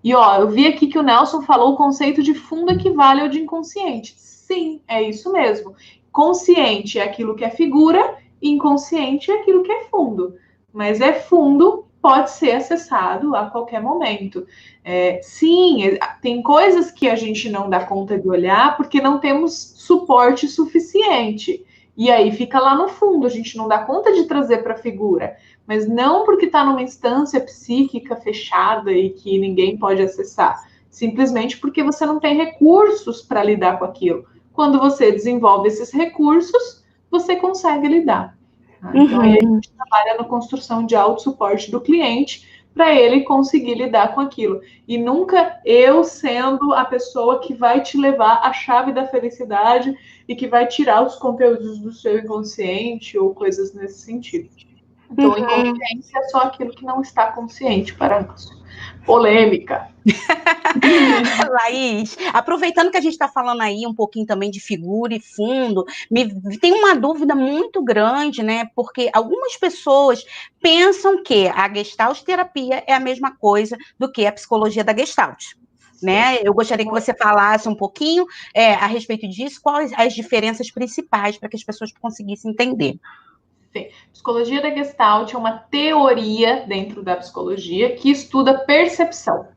Speaker 3: E, ó, eu vi aqui que o Nelson falou o conceito de fundo equivale ao de inconsciente. Sim, é isso mesmo. Consciente é aquilo que é figura, inconsciente é aquilo que é fundo. Mas é fundo, pode ser acessado a qualquer momento. Sim, tem coisas que a gente não dá conta de olhar porque não temos suporte suficiente. E aí fica lá no fundo, a gente não dá conta de trazer para a figura. Mas não porque está numa instância psíquica fechada e que ninguém pode acessar. Simplesmente porque você não tem recursos para lidar com aquilo. Quando você desenvolve esses recursos, você consegue lidar. Então, aí a gente trabalha na construção de autossuporte do cliente para ele conseguir lidar com aquilo. E nunca eu sendo a pessoa que vai te levar a chave da felicidade e que vai tirar os conteúdos do seu inconsciente ou coisas nesse sentido. Então, inconsciência é só aquilo que não está consciente para nós. Polêmica.
Speaker 1: Laís, aproveitando que a gente está falando aí um pouquinho também de figura e fundo, tem uma dúvida muito grande, né? Porque algumas pessoas pensam que a Gestalt terapia é a mesma coisa do que a psicologia da Gestalt. Né? Eu gostaria que você falasse um pouquinho a respeito disso, quais as diferenças principais para que as pessoas conseguissem entender.
Speaker 3: Sim. Psicologia da Gestalt é uma teoria dentro da psicologia que estuda percepção.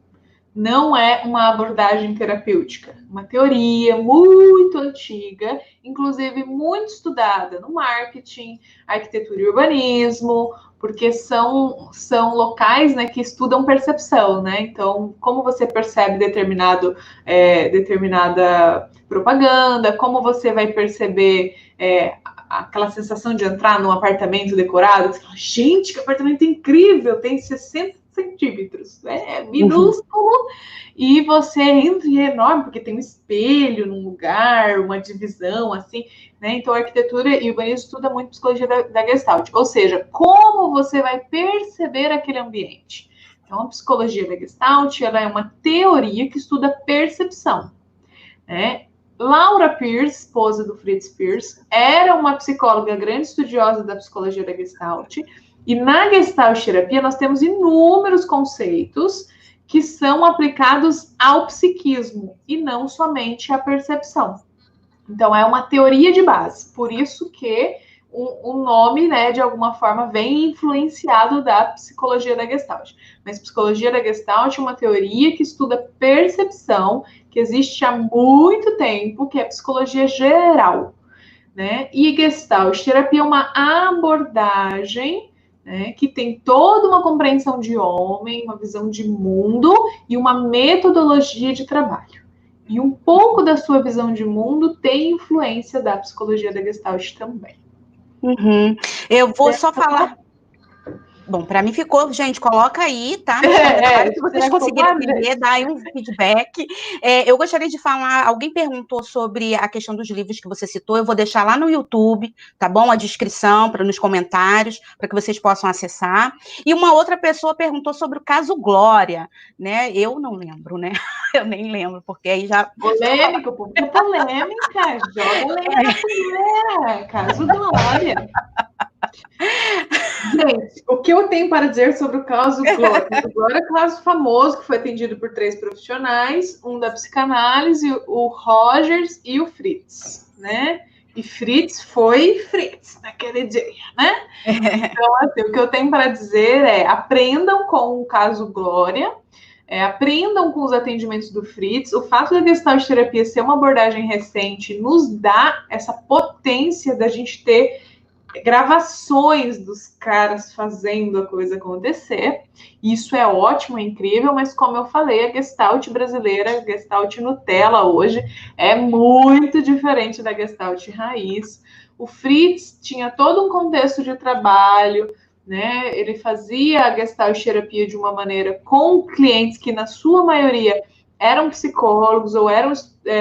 Speaker 3: Não é uma abordagem terapêutica. Uma teoria muito antiga, inclusive muito estudada no marketing, arquitetura e urbanismo, porque são locais, né, que estudam percepção, né? Então, como você percebe determinada propaganda, como você vai perceber aquela sensação de entrar num apartamento decorado, você fala, gente, que apartamento incrível, tem 60 centímetros, é minúsculo, e você entra e é enorme, porque tem um espelho num lugar, uma divisão, assim, né? Então, a arquitetura e o urbanismo estuda muito psicologia da Gestalt, ou seja, como você vai perceber aquele ambiente. Então, a psicologia da Gestalt, ela é uma teoria que estuda percepção, né? Laura Pierce, esposa do Fritz Pierce, era uma psicóloga grande estudiosa da psicologia da Gestalt, e na Gestalt terapia nós temos inúmeros conceitos que são aplicados ao psiquismo e não somente à percepção. Então, é uma teoria de base, por isso que o nome, né, de alguma forma, vem influenciado da psicologia da Gestalt. Mas psicologia da Gestalt é uma teoria que estuda percepção, que existe há muito tempo, que é psicologia geral, né? E Gestalt terapia é uma abordagem, né, que tem toda uma compreensão de homem, uma visão de mundo e uma metodologia de trabalho. E um pouco da sua visão de mundo tem influência da psicologia da Gestalt também.
Speaker 1: Eu vou só falar. Bom, para mim ficou, gente, coloca aí, tá? Se vocês conseguirem entender, dá aí um feedback. Eu gostaria de falar, alguém perguntou sobre a questão dos livros que você citou, eu vou deixar lá no YouTube, tá bom? A descrição, nos comentários, para que vocês possam acessar. E uma outra pessoa perguntou sobre o caso Glória, né? Eu não lembro, né? Eu nem lembro, porque aí já...
Speaker 3: Polêmica, polêmica, joga lenha na fogueira, caso Glória. Gente, o que eu tenho para dizer sobre o caso Glória? O Glória é um caso famoso que foi atendido por 3 profissionais, um da psicanálise, o Rogers e o Fritz, né? E Fritz foi Fritz naquele dia, né? Então, assim, o que eu tenho para dizer é aprendam com o caso Glória, aprendam com os atendimentos do Fritz. O fato da Gestalt terapia ser uma abordagem recente nos dá essa potência da gente ter gravações dos caras fazendo a coisa acontecer. Isso é ótimo, é incrível, mas como eu falei, a Gestalt brasileira, a Gestalt Nutella hoje, é muito diferente da Gestalt raiz. O Fritz tinha todo um contexto de trabalho, né? Ele fazia a Gestalt terapia de uma maneira com clientes que, na sua maioria, eram psicólogos ou eram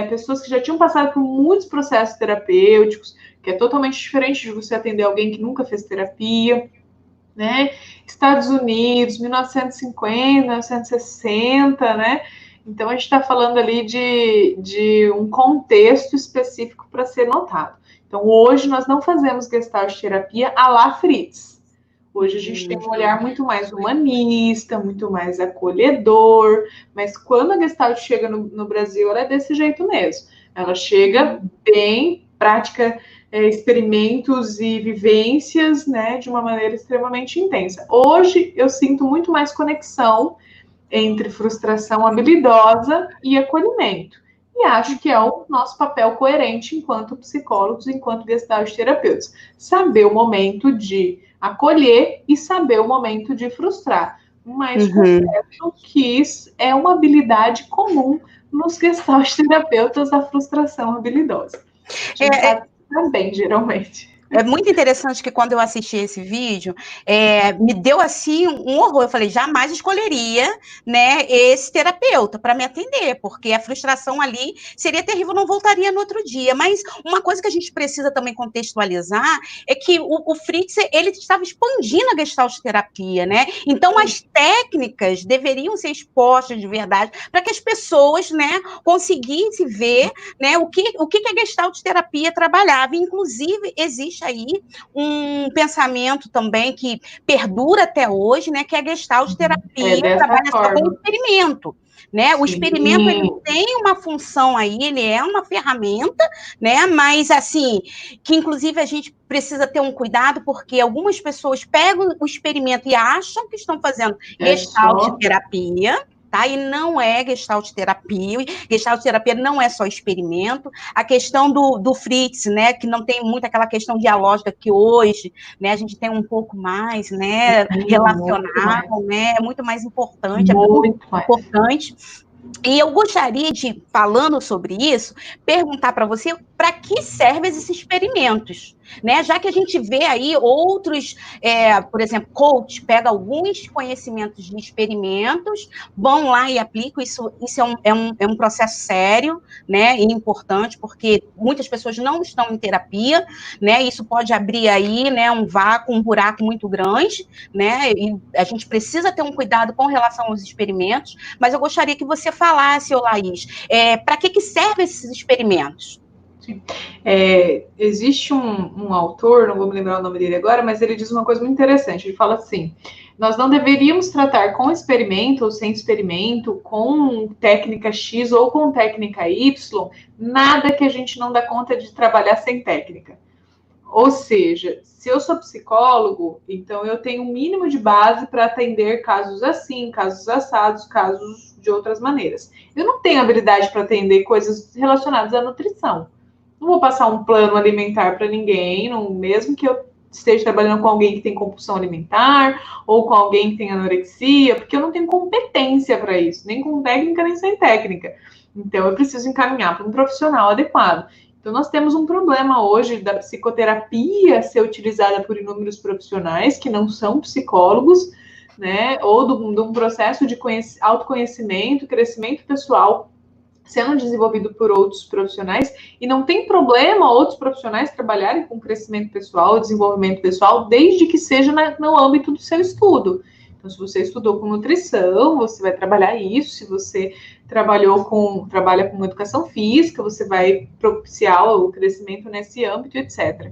Speaker 3: pessoas que já tinham passado por muitos processos terapêuticos, que é totalmente diferente de você atender alguém que nunca fez terapia, né? Estados Unidos, 1950, 1960, né? Então, a gente está falando ali de um contexto específico para ser notado. Então, hoje, nós não fazemos Gestalt terapia à la Fritz. Hoje, a gente tem um olhar muito mais humanista, muito mais acolhedor, mas quando a Gestalt chega no Brasil, ela é desse jeito mesmo. Ela chega bem prática, experimentos e vivências, né, de uma maneira extremamente intensa. Hoje, eu sinto muito mais conexão entre frustração habilidosa e acolhimento. E acho que é o nosso papel coerente enquanto psicólogos, enquanto Gestalt terapeutas. Saber o momento de acolher e saber o momento de frustrar. Mas confesso que isso é uma habilidade comum nos Gestalt terapeutas, a frustração habilidosa. A gente sabe também, geralmente.
Speaker 1: É muito interessante que quando eu assisti esse vídeo, me deu assim um horror. Eu falei, jamais escolheria, né, esse terapeuta para me atender, porque a frustração ali seria terrível, não voltaria no outro dia. Mas uma coisa que a gente precisa também contextualizar é que o Fritz, ele estava expandindo a Gestalt terapia, né? Então as técnicas deveriam ser expostas de verdade para que as pessoas, né, conseguissem ver, né, o que a Gestalt terapia trabalhava. Inclusive, existe aí um pensamento também que perdura até hoje, né, que a Gestalt terapia trabalha só com experimento, né? O experimento, ele tem uma função aí, ele é uma ferramenta, né? Mas, assim, que inclusive a gente precisa ter um cuidado, porque algumas pessoas pegam o experimento e acham que estão fazendo Gestalt terapia, tá? E não é Gestalt terapia. Gestalt terapia não é só experimento. A questão do Fritz, né, que não tem muito aquela questão dialógica que hoje, né, a gente tem um pouco mais, né, relacional, né, é muito mais importante, é muito importante. E eu gostaria de, falando sobre isso, perguntar para você para que servem esses experimentos, né? Já que a gente vê aí outros, por exemplo, coach pega alguns conhecimentos de experimentos, vão lá e aplicam, isso é um processo sério, né, e importante, porque muitas pessoas não estão em terapia, né? Isso pode abrir aí, né, um vácuo, um buraco muito grande, né? E a gente precisa ter um cuidado com relação aos experimentos, mas eu gostaria que você falasse, Laís, para que servem esses experimentos?
Speaker 3: Sim. Existe um autor, não vou me lembrar o nome dele agora, mas ele diz uma coisa muito interessante. Ele fala assim: nós não deveríamos tratar com experimento ou sem experimento, com técnica X ou com técnica Y, nada que a gente não dá conta de trabalhar sem técnica. Ou seja, se eu sou psicólogo, então eu tenho um mínimo de base para atender casos assim, casos assados, casos de outras maneiras. Eu não tenho habilidade para atender coisas relacionadas à nutrição. Não vou passar um plano alimentar para ninguém, mesmo que eu esteja trabalhando com alguém que tem compulsão alimentar ou com alguém que tem anorexia, porque eu não tenho competência para isso, nem com técnica, nem sem técnica. Então, eu preciso encaminhar para um profissional adequado. Então, nós temos um problema hoje da psicoterapia ser utilizada por inúmeros profissionais que não são psicólogos, né? Ou de um processo de autoconhecimento, crescimento pessoal sendo desenvolvido por outros profissionais, e não tem problema outros profissionais trabalharem com crescimento pessoal, desenvolvimento pessoal, desde que seja no âmbito do seu estudo. Então, se você estudou com nutrição, você vai trabalhar isso. Se você trabalha com educação física, você vai propiciar o crescimento nesse âmbito, etc.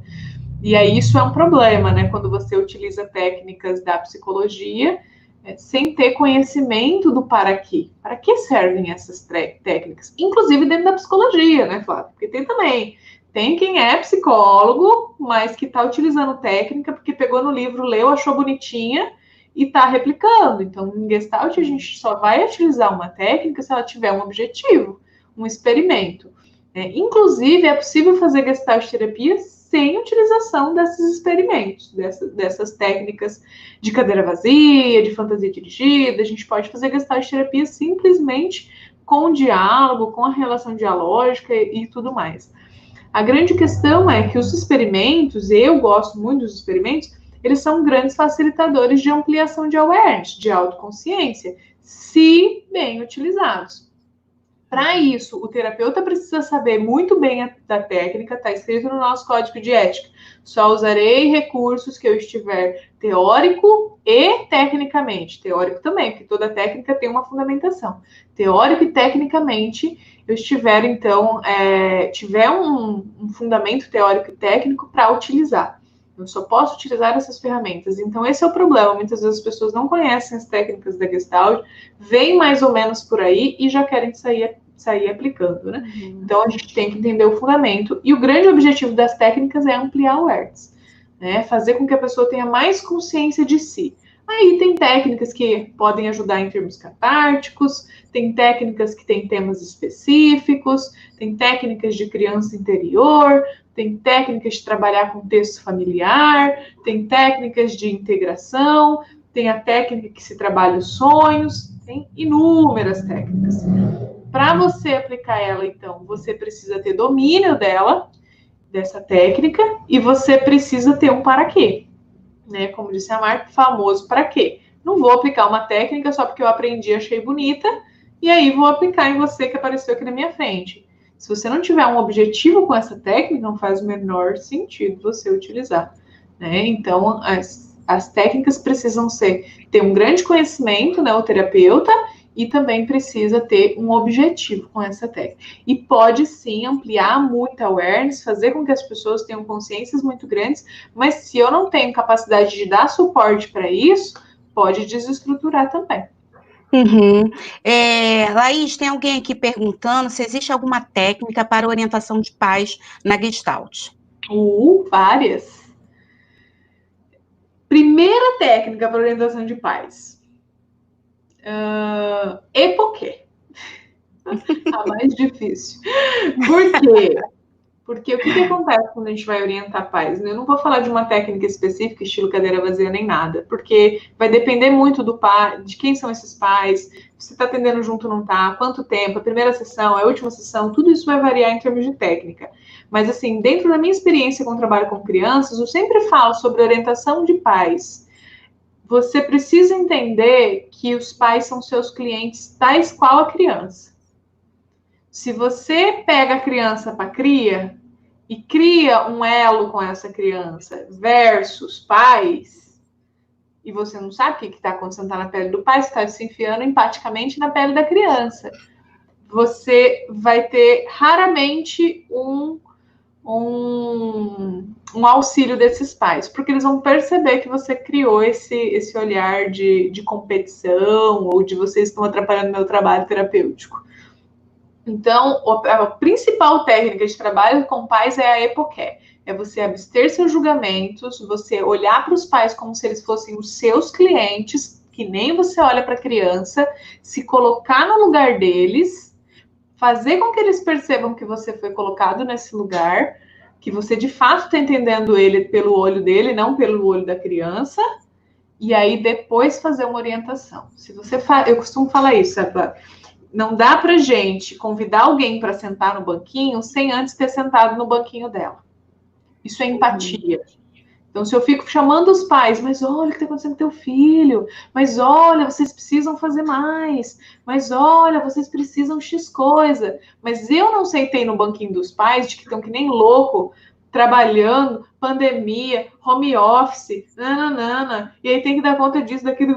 Speaker 3: E aí isso é um problema, né? Quando você utiliza técnicas da psicologia sem ter conhecimento do para quê. Para que servem essas técnicas? Inclusive dentro da psicologia, né, Flávia? Porque tem quem é psicólogo, mas que está utilizando técnica porque pegou no livro, leu, achou bonitinha e está replicando. Então, em Gestalt, a gente só vai utilizar uma técnica se ela tiver um objetivo, um experimento. Inclusive, é possível fazer Gestalt terapia sem utilização desses experimentos, dessas técnicas de cadeira vazia, de fantasia dirigida. A gente pode fazer Gestalt terapia simplesmente com o diálogo, com a relação dialógica e tudo mais. A grande questão é que os experimentos, eu gosto muito dos experimentos, eles são grandes facilitadores de ampliação de awareness, de autoconsciência, se bem utilizados. Para isso, o terapeuta precisa saber muito bem da técnica, está escrito no nosso código de ética. Só usarei recursos que eu estiver teórico e tecnicamente. Teórico também, porque toda técnica tem uma fundamentação. Teórico e tecnicamente, eu estiver, então, tiver um fundamento teórico e técnico para utilizar. Eu só posso utilizar essas ferramentas. Então, esse é o problema. Muitas vezes as pessoas não conhecem as técnicas da Gestalt, veem mais ou menos por aí e já querem sair aplicando, né? Então, a gente tem que entender o fundamento. E o grande objetivo das técnicas é ampliar o awareness, né? Fazer com que a pessoa tenha mais consciência de si. Aí tem técnicas que podem ajudar em termos catárticos, tem técnicas que têm temas específicos, tem técnicas de criança interior, tem técnicas de trabalhar com texto familiar, tem técnicas de integração, tem a técnica que se trabalha os sonhos, tem inúmeras técnicas. Para você aplicar ela, então, você precisa ter domínio dessa técnica, e você precisa ter um para quê. Né? Como disse a Marta, famoso para quê? Não vou aplicar uma técnica só porque eu aprendi, achei bonita, e aí vou aplicar em você que apareceu aqui na minha frente. Se você não tiver um objetivo com essa técnica, não faz o menor sentido você utilizar. Né? Então, as técnicas precisam ter um grande conhecimento, né, o terapeuta, e também precisa ter um objetivo com essa técnica. E pode, sim, ampliar muito a awareness, fazer com que as pessoas tenham consciências muito grandes, mas se eu não tenho capacidade de dar suporte para isso, pode desestruturar também.
Speaker 1: Laís, tem alguém aqui perguntando se existe alguma técnica para orientação de pais na Gestalt?
Speaker 3: Várias. Primeira técnica para orientação de pais. EPOQUE. A mais difícil. Por quê? Porque o que acontece quando a gente vai orientar pais? Eu não vou falar de uma técnica específica, estilo cadeira vazia, nem nada, porque vai depender muito do pai, de quem são esses pais, se está atendendo junto ou não está, quanto tempo, a primeira sessão, a última sessão, tudo isso vai variar em termos de técnica. Mas, assim, dentro da minha experiência com o trabalho com crianças, eu sempre falo sobre orientação de pais. Você precisa entender que os pais são seus clientes tais qual a criança. Se você pega a criança para cria e cria um elo com essa criança versus pais, e você não sabe o que está acontecendo na pele do pai, você está se enfiando empaticamente na pele da criança, você vai ter raramente um auxílio desses pais, porque eles vão perceber que você criou esse olhar de competição ou de vocês estão atrapalhando meu trabalho terapêutico. Então, a principal técnica de trabalho com pais é a EPOQUE. É você abster seus julgamentos, você olhar para os pais como se eles fossem os seus clientes, que nem você olha para a criança, se colocar no lugar deles, fazer com que eles percebam que você foi colocado nesse lugar, que você de fato está entendendo ele pelo olho dele, não pelo olho da criança, e aí depois fazer uma orientação. Eu costumo falar isso, sabe? Não dá pra gente convidar alguém para sentar no banquinho sem antes ter sentado no banquinho dela. Isso é empatia. Então, se eu fico chamando os pais, mas olha o que está acontecendo com teu filho, mas olha, vocês precisam fazer mais, mas olha, vocês precisam X coisa, mas eu não sentei no banquinho dos pais, de que estão que nem louco, trabalhando, pandemia, home office, nananana, e aí tem que dar conta disso, daquilo.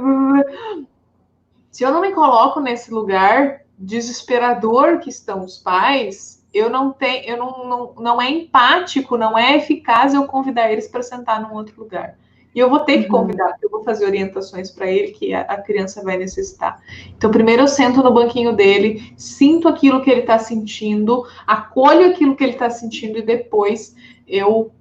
Speaker 3: Se eu não me coloco nesse lugar desesperador que estão os pais, não é empático, não é eficaz eu convidar eles para sentar num outro lugar. E eu vou ter que convidar, porque eu vou fazer orientações para ele que a criança vai necessitar. Então, primeiro eu sento no banquinho dele, sinto aquilo que ele está sentindo, acolho aquilo que ele está sentindo e depois eu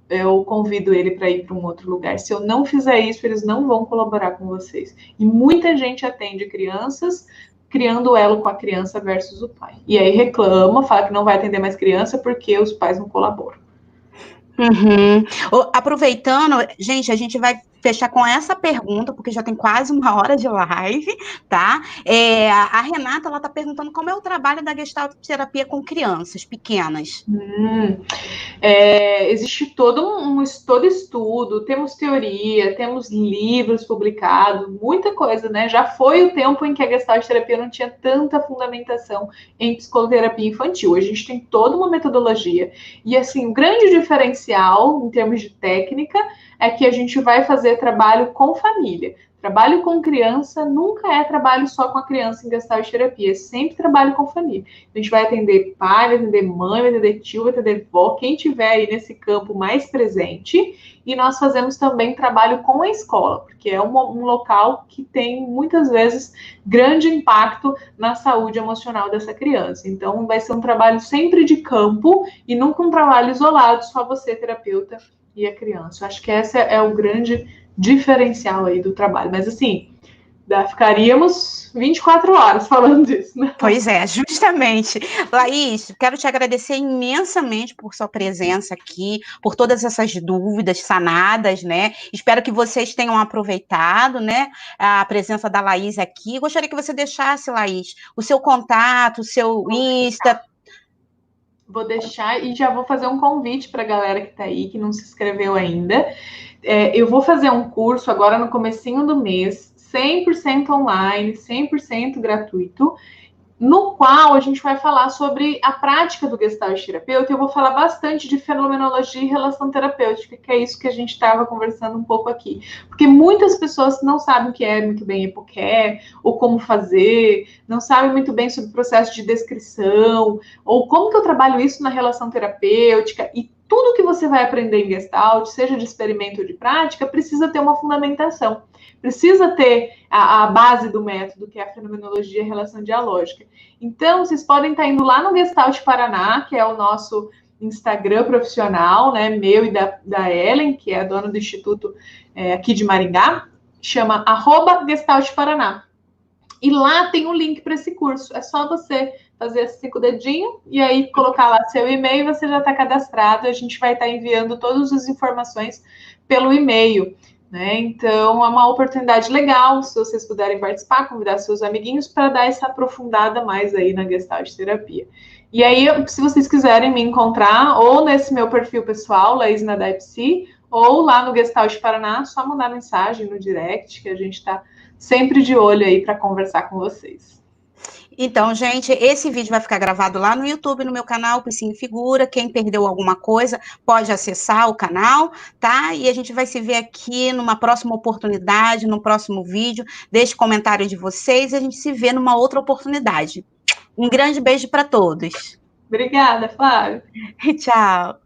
Speaker 3: convido ele para ir para um outro lugar. Se eu não fizer isso, eles não vão colaborar com vocês. E muita gente atende crianças criando elo com a criança versus o pai. E aí reclama, fala que não vai atender mais criança porque os pais não colaboram.
Speaker 1: Aproveitando, gente, a gente vai fechar com essa pergunta, porque já tem quase 1 hora de live, tá? A Renata, ela tá perguntando como é o trabalho da Gestalt terapia com crianças pequenas.
Speaker 3: Existe todo estudo, temos teoria, temos livros publicados, muita coisa, né? Já foi o tempo em que a Gestalt terapia não tinha tanta fundamentação em psicoterapia infantil. Hoje a gente tem toda uma metodologia. E, assim, o grande diferencial, em termos de técnica, é que a gente vai fazer trabalho com família. Trabalho com criança nunca é trabalho só com a criança em Gestalt terapia, é sempre trabalho com família. A gente vai atender pai, vai atender mãe, vai atender tio, vai atender vó, quem tiver aí nesse campo mais presente. E nós fazemos também trabalho com a escola, porque é um local que tem, muitas vezes, grande impacto na saúde emocional dessa criança. Então, vai ser um trabalho sempre de campo e nunca um trabalho isolado, só você, terapeuta, e a criança. Eu acho que esse é o grande diferencial aí do trabalho. Mas, assim, ficaríamos 24 horas falando disso, né?
Speaker 1: Pois é, justamente. Laís, quero te agradecer imensamente por sua presença aqui, por todas essas dúvidas sanadas, né? Espero que vocês tenham aproveitado, né, a presença da Laís aqui. Gostaria que você deixasse, Laís, o seu contato, o seu Insta.
Speaker 3: Vou deixar e já vou fazer um convite para a galera que está aí, que não se inscreveu ainda. Eu vou fazer um curso agora no comecinho do mês, 100% online, 100% gratuito, no qual a gente vai falar sobre a prática do Gestalt terapeuta. Eu vou falar bastante de fenomenologia e relação terapêutica, que é isso que a gente estava conversando um pouco aqui. Porque muitas pessoas não sabem o que é muito bem EPOCare, ou como fazer, não sabem muito bem sobre o processo de descrição, ou como que eu trabalho isso na relação terapêutica, e tudo que você vai aprender em Gestalt, seja de experimento ou de prática, precisa ter uma fundamentação. Precisa ter a base do método, que é a fenomenologia e a relação dialógica. Então, vocês podem estar indo lá no Gestalt Paraná, que é o nosso Instagram profissional, né, meu e da Ellen, que é a dona do Instituto aqui de Maringá, chama @GestaltParaná. E lá tem um link para esse curso. É só você fazer esses 5 dedinhos e aí colocar lá seu e-mail e você já está cadastrado. A gente vai estar enviando todas as informações pelo e-mail, né? Então, é uma oportunidade legal, se vocês puderem participar, convidar seus amiguinhos para dar essa aprofundada mais aí na Gestalt terapia. E aí, se vocês quiserem me encontrar, ou nesse meu perfil pessoal, Laís Nadai-Psi, ou lá no Gestalt Paraná, só mandar mensagem no direct, que a gente está sempre de olho aí para conversar com vocês.
Speaker 1: Então, gente, esse vídeo vai ficar gravado lá no YouTube, no meu canal, Psi Figura. Quem perdeu alguma coisa pode acessar o canal, tá? E a gente vai se ver aqui numa próxima oportunidade, no próximo vídeo. Deixe comentário de vocês e a gente se vê numa outra oportunidade. Um grande beijo para todos.
Speaker 3: Obrigada, Flávia.
Speaker 1: Tchau.